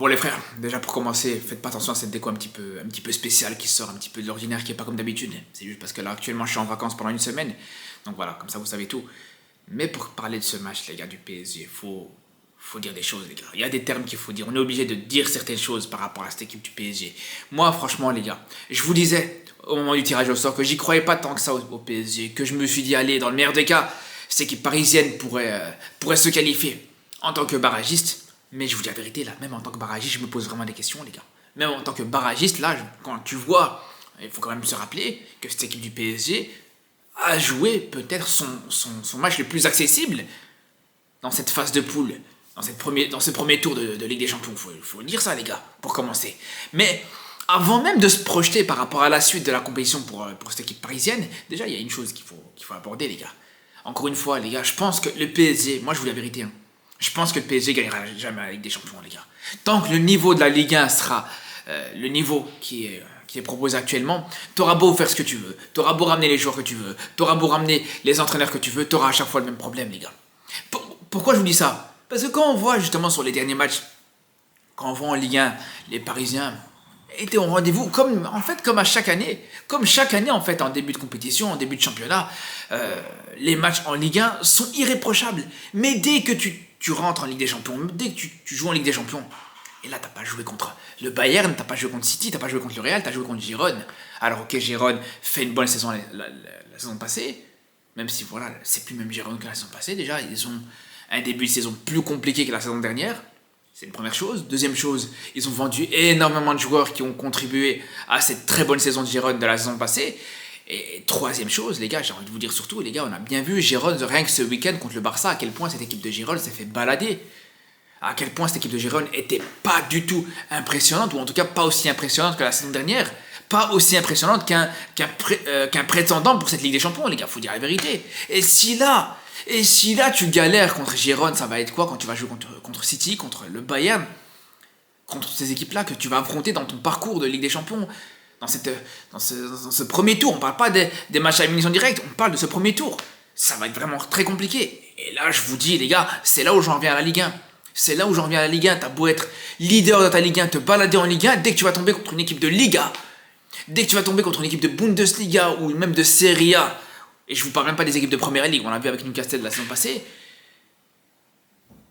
Bon les frères, déjà pour commencer, faites pas attention à cette déco un petit peu spéciale qui sort un petit peu de l'ordinaire, qui est pas comme d'habitude. C'est juste parce que là actuellement je suis en vacances pendant une semaine, donc voilà, comme ça vous savez tout. Mais pour parler de ce match les gars du PSG, faut dire des choses les gars. Il y a des termes qu'il faut dire, on est obligé de dire certaines choses par rapport à cette équipe du PSG. Moi franchement les gars, je vous disais au moment du tirage au sort que j'y croyais pas tant que ça au PSG, que je me suis dit allez dans le meilleur des cas, cette équipe parisienne pourrait se qualifier en tant que barragiste. Mais je vous dis la vérité, là, même en tant que barragiste, je me pose vraiment des questions, les gars. Même en tant que barragiste, là, quand tu vois, il faut quand même se rappeler que cette équipe du PSG a joué peut-être son match le plus accessible dans cette phase de poule, dans ce premier tour de Ligue des Champions. Faut dire ça, les gars, pour commencer. Mais avant même de se projeter par rapport à la suite de la compétition pour cette équipe parisienne, déjà, il y a une chose qu'il faut aborder, les gars. Encore une fois, les gars, je pense que le PSG, moi je vous dis la vérité, hein, je pense que le PSG gagnera jamais la Ligue des Champions, les gars. Tant que le niveau de la Ligue 1 sera le niveau qui est proposé actuellement, t'auras beau faire ce que tu veux, t'auras beau ramener les joueurs que tu veux, t'auras beau ramener les entraîneurs que tu veux, t'auras à chaque fois le même problème, les gars. Pourquoi je vous dis ça? Parce que quand on voit justement sur les derniers matchs, quand on voit en Ligue 1, les Parisiens étaient au rendez-vous, comme à chaque année. Comme chaque année, en fait, en début de compétition, en début de championnat, les matchs en Ligue 1 sont irréprochables. Mais dès que tu rentres en Ligue des Champions, dès que tu joues en Ligue des Champions, et là, t'as pas joué contre le Bayern, t'as pas joué contre City, t'as pas joué contre le Real, t'as joué contre Girone. Alors, ok, Girone fait une bonne saison la saison passée, même si, voilà, c'est plus même Girone que la saison passée. Déjà, ils ont un début de saison plus compliqué que la saison dernière. C'est une première chose. Deuxième chose, ils ont vendu énormément de joueurs qui ont contribué à cette très bonne saison de Girone de la saison passée. Et troisième chose, les gars, j'ai envie de vous dire surtout, les gars, on a bien vu Girone, rien que ce week-end contre le Barça, à quel point cette équipe de Girone s'est fait balader. À quel point cette équipe de Girone était pas du tout impressionnante, ou en tout cas pas aussi impressionnante que la saison dernière. Pas aussi impressionnante qu'un prétendant pour cette Ligue des Champions, les gars, faut dire la vérité. Et si là tu galères contre Girone, ça va être quoi quand tu vas jouer contre City, contre le Bayern, contre ces équipes-là que tu vas affronter dans ton parcours de Ligue des Champions, dans ce premier tour. On parle pas des matchs à élimination directe, on parle de ce premier tour. Ça va être vraiment très compliqué. Et là, je vous dis, les gars, c'est là où j'en reviens à la Ligue 1. C'est là où j'en reviens à la Ligue 1. T'as beau être leader de ta Ligue 1, te balader en Ligue 1, dès que tu vas tomber contre une équipe de Liga, dès que tu vas tomber contre une équipe de Bundesliga ou même de Serie A, et je vous parle même pas des équipes de Première Ligue, on l'a vu avec Newcastle la saison passée,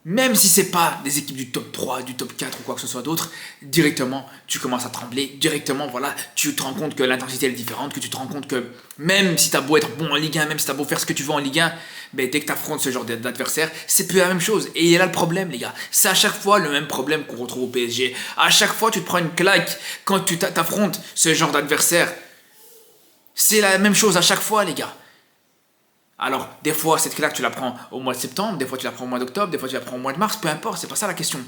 même si c'est pas des équipes du top 3, du top 4 ou quoi que ce soit d'autre, directement tu commences à trembler, directement voilà, tu te rends compte que l'intensité est différente, que tu te rends compte que même si t'as beau être bon en Ligue 1, même si t'as beau faire ce que tu veux en Ligue 1, ben, dès que t'affrontes ce genre d'adversaire, c'est plus la même chose. Et il y a là le problème les gars, c'est à chaque fois le même problème qu'on retrouve au PSG. À chaque fois tu te prends une claque quand tu t'affrontes ce genre d'adversaire. C'est la même chose à chaque fois les gars. Alors, des fois, cette claque, tu la prends au mois de septembre, des fois, tu la prends au mois d'octobre, des fois, tu la prends au mois de mars, peu importe, c'est pas ça la question.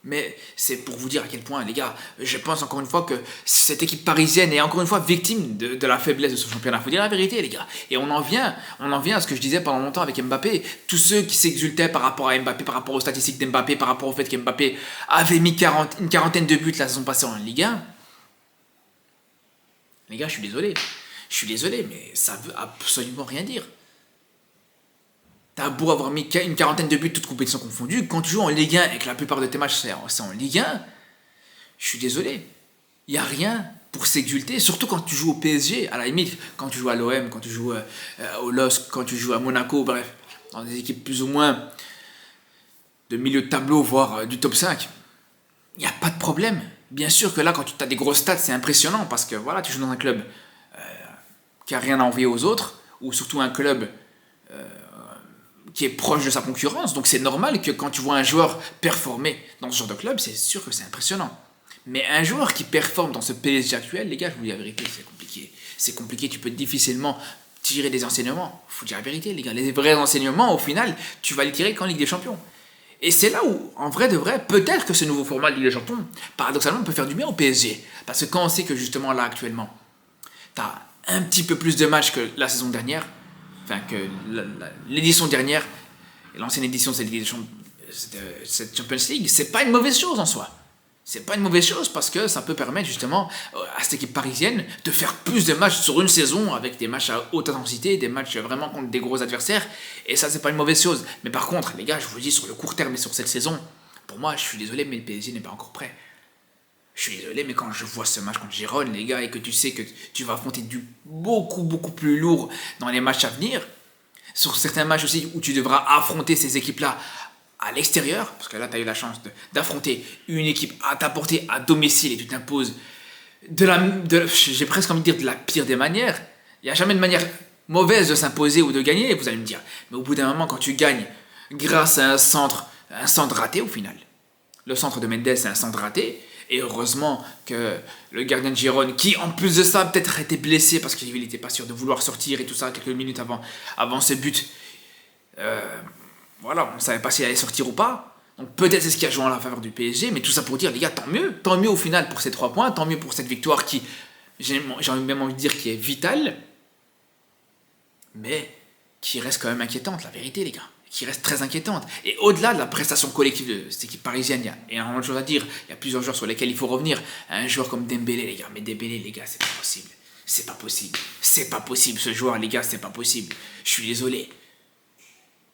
Mais c'est pour vous dire à quel point, les gars, je pense encore une fois que cette équipe parisienne est encore une fois victime de la faiblesse de ce championnat. Faut dire la vérité, les gars. Et on en vient à ce que je disais pendant longtemps avec Mbappé. Tous ceux qui s'exultaient par rapport à Mbappé, par rapport aux statistiques d'Mbappé, par rapport au fait qu'Mbappé avait mis une quarantaine de buts la saison passée en Ligue 1. Les gars, je suis désolé. Je suis désolé, mais ça veut absolument rien dire. T'as beau avoir mis une quarantaine de buts, toutes compétitions confondues, quand tu joues en Ligue 1 et que la plupart de tes matchs c'est en Ligue 1, je suis désolé. Il n'y a rien pour s'exulter, surtout quand tu joues au PSG, à la limite, quand tu joues à l'OM, quand tu joues au LOSC, quand tu joues à Monaco, bref, dans des équipes plus ou moins de milieu de tableau, voire du top 5. Il n'y a pas de problème. Bien sûr que là, quand tu as des grosses stats, c'est impressionnant, parce que voilà, tu joues dans un club qui a rien à envier aux autres, ou surtout un club qui est proche de sa concurrence. Donc c'est normal que quand tu vois un joueur performer dans ce genre de club, c'est sûr que c'est impressionnant. Mais un joueur qui performe dans ce PSG actuel, les gars, je vous dis la vérité, c'est compliqué. C'est compliqué, tu peux difficilement tirer des enseignements. Faut dire la vérité, les gars. Les vrais enseignements, au final, tu vas les tirer qu'en Ligue des Champions. Et c'est là où, en vrai de vrai, peut-être que ce nouveau format de Ligue des Champions, paradoxalement, peut faire du bien au PSG. Parce que quand on sait que justement là, actuellement, t'as un petit peu plus de matchs que la saison dernière, enfin que l'édition dernière, et l'ancienne édition de cette Champions League, c'est pas une mauvaise chose en soi. C'est pas une mauvaise chose parce que ça peut permettre justement à cette équipe parisienne de faire plus de matchs sur une saison avec des matchs à haute intensité, des matchs vraiment contre des gros adversaires, et ça c'est pas une mauvaise chose. Mais par contre les gars, je vous le dis, sur le court terme et sur cette saison, pour moi je suis désolé mais le PSG n'est pas encore prêt. suis désolé, mais quand je vois ce match contre Gérone, les gars, et que tu sais que tu vas affronter du beaucoup, beaucoup plus lourd dans les matchs à venir, sur certains matchs aussi où tu devras affronter ces équipes-là à l'extérieur, parce que là, tu as eu la chance d'affronter une équipe à ta portée à domicile et tu t'imposes j'ai presque envie de dire de la pire des manières. Il n'y a jamais de manière mauvaise de s'imposer ou de gagner, vous allez me dire. Mais au bout d'un moment, quand tu gagnes grâce à un centre raté au final. Le centre de Mendes, c'est un centre raté. Et heureusement que le gardien de Gérone, qui en plus de ça peut-être était blessé parce qu'il n'était pas sûr de vouloir sortir et tout ça quelques minutes avant ce but, voilà, on ne savait pas s'il allait sortir ou pas. Donc peut-être c'est ce qui a joué en la faveur du PSG, mais tout ça pour dire, les gars, tant mieux au final pour ces 3 points, tant mieux pour cette victoire qui, j'ai même envie de dire, qui est vitale, mais qui reste quand même inquiétante, la vérité, les gars, qui reste très inquiétante. Et au-delà de la prestation collective de cette équipe parisienne, il y a énormément de choses à dire, il y a plusieurs joueurs sur lesquels il faut revenir. Un joueur comme Dembélé, les gars, mais Dembélé, les gars, c'est pas possible. C'est pas possible. C'est pas possible, ce joueur, les gars, c'est pas possible. Je suis désolé.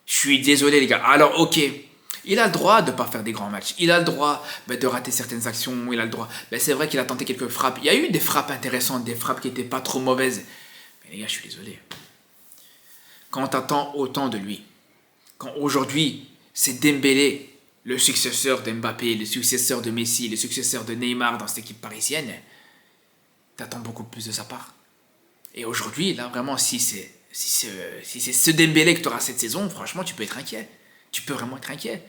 Je suis désolé, les gars. Alors, ok. Il a le droit de ne pas faire des grands matchs. Il a le droit de rater certaines actions. Il a le droit. C'est vrai qu'il a tenté quelques frappes. Il y a eu des frappes intéressantes, des frappes qui n'étaient pas trop mauvaises. Mais les gars, je suis désolé. Quand tu attends autant de lui, quand aujourd'hui, c'est Dembélé, le successeur d'Mbappé, le successeur de Messi, le successeur de Neymar dans cette équipe parisienne, tu attends beaucoup plus de sa part. Et aujourd'hui, là, vraiment, si c'est ce Dembélé que tu auras cette saison, franchement, tu peux être inquiet. Tu peux vraiment être inquiet.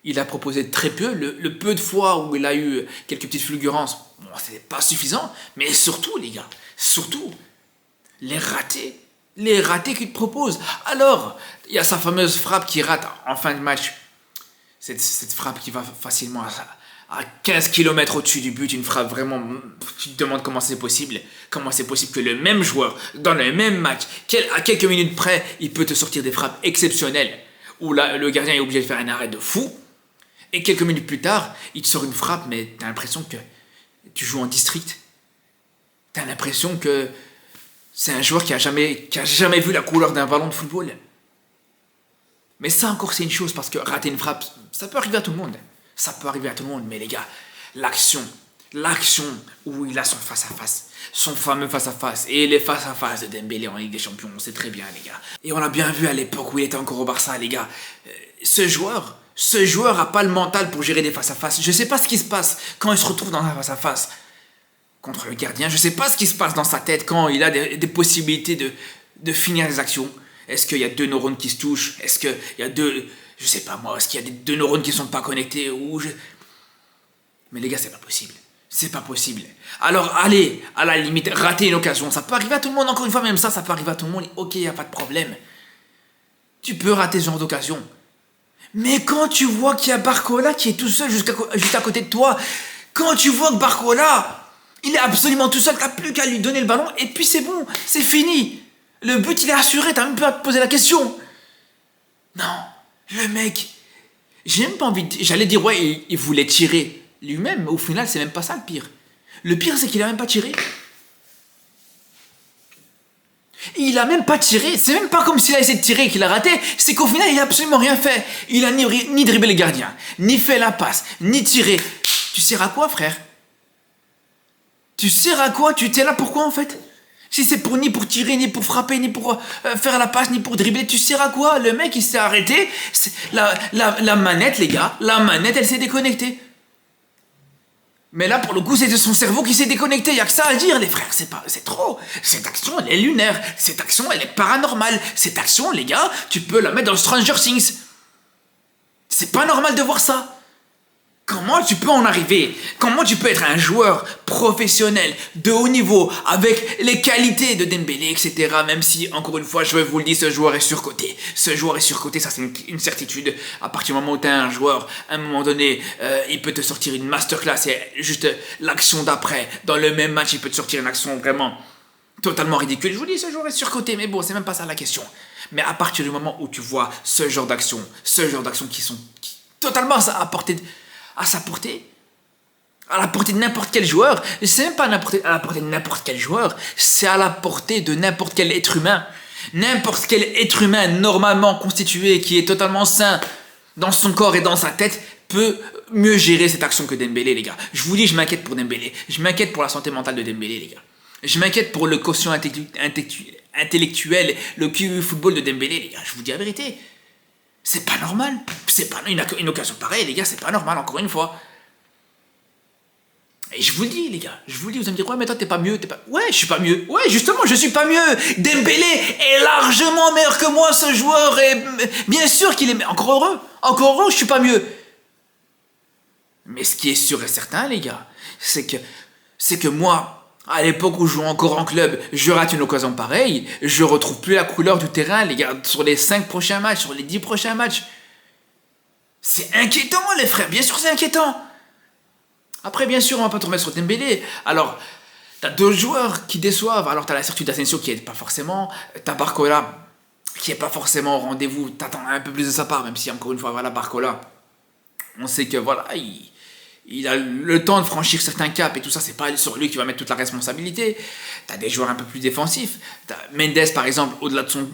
Il a proposé très peu. Le peu de fois où il a eu quelques petites fulgurances, bon, c'était pas suffisant. Mais surtout, les gars, surtout, les ratés qu'il propose. Alors, il y a sa fameuse frappe qui rate en fin de match. Cette frappe qui va facilement à 15 km au-dessus du but. Une frappe vraiment... Tu te demandes comment c'est possible. Comment c'est possible que le même joueur, dans le même match, à quelques minutes près, il peut te sortir des frappes exceptionnelles. Où là, le gardien est obligé de faire un arrêt de fou, et quelques minutes plus tard, il te sort une frappe, mais t'as l'impression que tu joues en district. T'as l'impression que c'est un joueur qui a jamais vu la couleur d'un ballon de football. Mais ça encore, c'est une chose, parce que rater une frappe, ça peut arriver à tout le monde. Ça peut arriver à tout le monde, mais les gars, l'action où il a son face-à-face, son fameux face-à-face, et les face-à-face de Dembélé en Ligue des Champions, on sait très bien, les gars. Et on l'a bien vu à l'époque où il était encore au Barça, les gars. Ce joueur a pas le mental pour gérer des face-à-face. Je sais pas ce qui se passe quand il se retrouve dans un face-à-face contre le gardien. Je sais pas ce qui se passe dans sa tête quand il a des possibilités de finir les actions. Est-ce qu'il y a 2 neurones qui se touchent? Est-ce qu'il y a je sais pas moi, est-ce qu'il y a 2 neurones qui sont pas connectés Mais les gars, c'est pas possible. C'est pas possible. Alors allez, à la limite, rater une occasion. Ça peut arriver à tout le monde, encore une fois, même ça peut arriver à tout le monde. Ok, y a pas de problème. Tu peux rater ce genre d'occasion. Mais quand tu vois qu'il y a Barcola qui est tout seul juste à côté de toi, quand tu vois que Barcola, il est absolument tout seul, t'as plus qu'à lui donner le ballon, et puis c'est bon, c'est fini. Le but, il est assuré, t'as même pas à te poser la question. Non, le mec, j'ai même pas envie de... J'allais dire, ouais, il voulait tirer lui-même, mais au final, c'est même pas ça le pire. Le pire, c'est qu'il a même pas tiré. Il a même pas tiré. C'est même pas comme s'il a essayé de tirer et qu'il a raté. C'est qu'au final, il a absolument rien fait. Il a ni dribblé les gardiens, ni fait la passe, ni tiré. Tu sers à quoi, frère? Tu sers à quoi? Tu étais là pourquoi, en fait? Si c'est ni pour tirer, ni pour frapper, ni pour faire la passe, ni pour dribbler, tu sers à quoi? Le mec, il s'est arrêté. La manette, les gars, la manette, elle s'est déconnectée. Mais là, pour le coup, c'est son cerveau qui s'est déconnecté. Il n'y a que ça à dire, les frères. C'est trop. Cette action, elle est lunaire. Cette action, elle est paranormale. Cette action, les gars, tu peux la mettre dans Stranger Things. C'est pas normal de voir ça. Comment tu peux en arriver? Comment tu peux être un joueur professionnel de haut niveau avec les qualités de Dembélé, etc. Même si, encore une fois, je vous le dis, ce joueur est surcoté. Ce joueur est surcoté, ça c'est une certitude. À partir du moment où tu as un joueur, à un moment donné, il peut te sortir une masterclass et juste l'action d'après. Dans le même match, il peut te sortir une action vraiment totalement ridicule. Je vous dis, ce joueur est surcoté, mais bon, c'est même pas ça la question. Mais à partir du moment où tu vois ce genre d'action qui sont totalement à sa portée, à la portée de n'importe quel joueur. C'est même pas à la portée de n'importe quel joueur, c'est à la portée de n'importe quel être humain. N'importe quel être humain normalement constitué, qui est totalement sain dans son corps et dans sa tête, peut mieux gérer cette action que Dembélé, les gars. Je vous dis, je m'inquiète pour Dembélé. Je m'inquiète pour la santé mentale de Dembélé, les gars. Je m'inquiète pour le quotient intellectuel, le QI football de Dembélé, les gars. Je vous dis la vérité. C'est pas normal. C'est pas une occasion pareille, les gars. C'est pas normal, encore une fois. Et je vous le dis, les gars. Je vous le dis, vous allez me dire, ouais, mais toi, t'es pas mieux. Ouais, je suis pas mieux. Ouais, justement, je suis pas mieux. Dembélé est largement meilleur que moi, ce joueur. Et bien sûr qu'il est encore heureux. Encore heureux, je suis pas mieux. Mais ce qui est sûr et certain, les gars, c'est que moi, à l'époque où je jouais encore en club, je rate une occasion pareille, je retrouve plus la couleur du terrain, les gars, sur les 5 prochains matchs, sur les 10 prochains matchs. C'est inquiétant, les frères, bien sûr c'est inquiétant. Après, bien sûr, on va pas tout remettre sur Dembélé. Alors, t'as deux joueurs qui déçoivent. Alors, t'as la certitude d'Asensio qui aide pas forcément, t'as Barcola qui est pas forcément au rendez-vous, t'attends un peu plus de sa part, même si, encore une fois, voilà, Barcola, on sait que, voilà, il a le temps de franchir certains caps et tout ça, c'est pas sur lui qui va mettre toute la responsabilité. T'as des joueurs un peu plus défensifs. T'as Mendes, par exemple, au-delà de son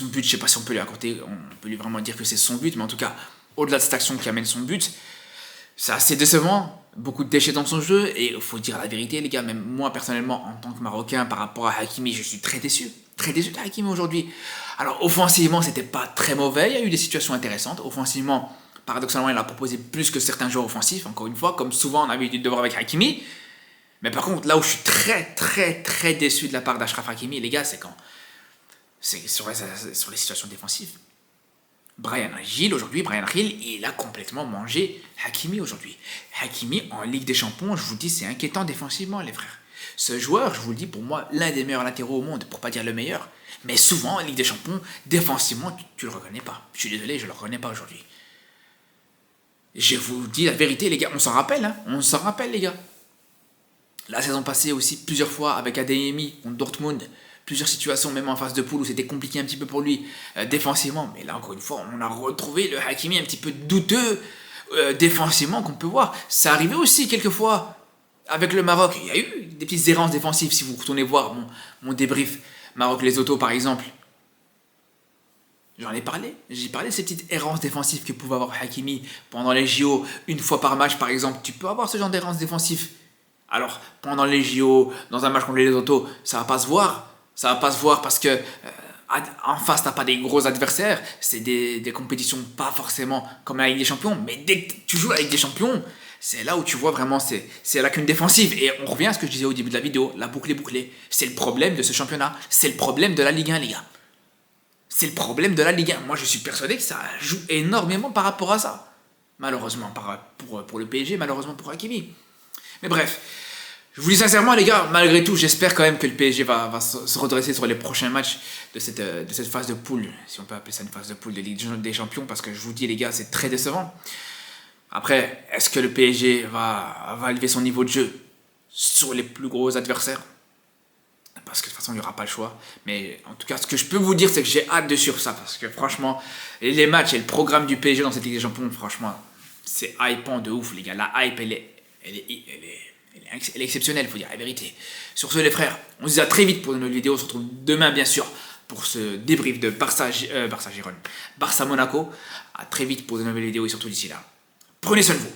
but, je sais pas si on peut lui accorder, on peut lui vraiment dire que c'est son but, mais en tout cas, au-delà de cette action qui amène son but, c'est assez décevant. Beaucoup de déchets dans son jeu, et il faut dire la vérité, les gars, même moi, personnellement, en tant que Marocain, par rapport à Hakimi, je suis très déçu de Hakimi aujourd'hui. Alors, offensivement, c'était pas très mauvais, il y a eu des situations intéressantes. Offensivement, paradoxalement, il a proposé plus que certains joueurs offensifs, encore une fois, comme souvent on a l'habitude de voir avec Hakimi. Mais par contre, là où je suis très déçu de la part d'Achraf Hakimi, les gars, c'est sur les situations défensives. Bryan Gil, il a complètement mangé Hakimi aujourd'hui. Hakimi, en Ligue des Champions, je vous dis, c'est inquiétant défensivement, les frères. Ce joueur, je vous le dis, pour moi, l'un des meilleurs latéraux au monde, pour pas dire le meilleur. Mais souvent, en Ligue des Champions, défensivement, tu le reconnais pas. Je suis désolé, je le reconnais pas aujourd'hui. Je vous dis la vérité, les gars, on s'en rappelle, hein. On s'en rappelle, les gars. La saison passée aussi, plusieurs fois, avec Adeyemi contre Dortmund, plusieurs situations, même en phase de poule, où c'était compliqué un petit peu pour lui, défensivement. Mais là, encore une fois, on a retrouvé le Hakimi un petit peu douteux, défensivement, qu'on peut voir. Ça arrivait aussi, quelquefois, avec le Maroc. Il y a eu des petites errances défensives, si vous retournez voir mon débrief. Maroc-les Autos, par exemple. J'en ai parlé. J'ai parlé de ces petites errances défensives que pouvait avoir Hakimi pendant les JO, une fois par match, par exemple. Tu peux avoir ce genre d'errances défensives. Alors, pendant les JO, dans un match contre les Autos, ça va pas se voir. Ça va pas se voir parce que en face, t'as pas des gros adversaires. C'est des compétitions pas forcément comme la Ligue des Champions. Mais dès que tu joues la Ligue des Champions, c'est là où tu vois vraiment c'est la lacune défensive. Et on revient à ce que je disais au début de la vidéo. La boucle est bouclée. C'est le problème de ce championnat. C'est le problème de la Ligue 1, les gars. C'est le problème de la Ligue 1. Moi, je suis persuadé que ça joue énormément par rapport à ça. Malheureusement pour le PSG, malheureusement pour Hakimi. Mais bref, je vous dis sincèrement, les gars, malgré tout, j'espère quand même que le PSG va se redresser sur les prochains matchs de cette phase de poule, si on peut appeler ça une phase de poule de Ligue des Champions, parce que je vous dis, les gars, c'est très décevant. Après, est-ce que le PSG va élever son niveau de jeu sur les plus gros adversaires ? Parce que de toute façon, il n'y aura pas le choix. Mais en tout cas, ce que je peux vous dire, c'est que j'ai hâte de suivre ça. Parce que franchement, les matchs et le programme du PSG dans cette Ligue des Champions, franchement, c'est hypant de ouf, les gars. La hype, elle est exceptionnelle, il faut dire la vérité. Sur ce, les frères, on se dit à très vite pour une nouvelle vidéo. On se retrouve demain, bien sûr, pour ce débrief de Barça-Monaco. À très vite pour de nouvelles vidéos et surtout d'ici là. Prenez soin de vous.